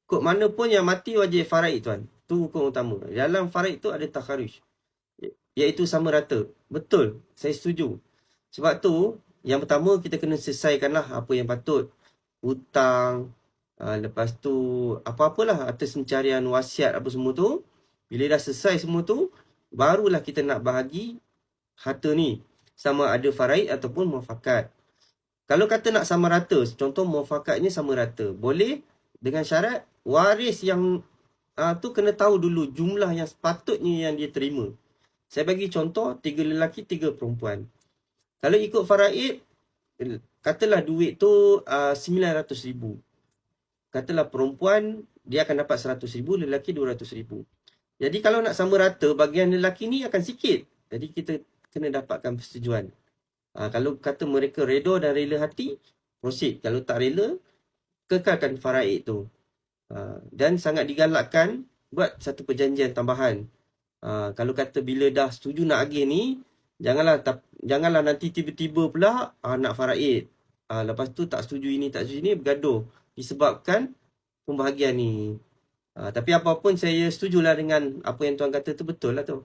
Kok mana pun yang mati wajib faraid tuan. Tu hukum utama. Dalam faraid tu ada takharuj. Iaitu sama rata. Betul. Saya setuju. Sebab tu, yang pertama kita kena selesaikanlah apa yang patut. Hutang, lepas tu apa-apalah atas pencarian wasiat apa semua tu. Bila dah selesai semua tu, barulah kita nak bahagi harta ni. Sama ada faraid ataupun muafakat. Kalau kata nak sama rata, contoh muafakatnya sama rata. Boleh dengan syarat waris yang tu kena tahu dulu jumlah yang sepatutnya yang dia terima. Saya bagi contoh 3 lelaki 3 perempuan. Kalau ikut faraid, katalah duit tu 900,000. Katalah perempuan dia akan dapat 100,000, lelaki 200,000. Jadi kalau nak sama rata, bagian lelaki ni akan sikit. Jadi kita kena dapatkan persetujuan. Kalau kata mereka reda dan rela hati, proceed. Kalau tak rela, kekalkan faraid tu. Dan sangat digalakkan buat satu perjanjian tambahan. Kalau kata bila dah setuju nak agih ni, janganlah nanti tiba-tiba pula nak faraid. Lepas tu tak setuju ini, tak setuju ini, bergaduh. Disebabkan pembahagian ni. Tapi apapun saya setujulah dengan apa yang tuan kata tu, betul lah tu.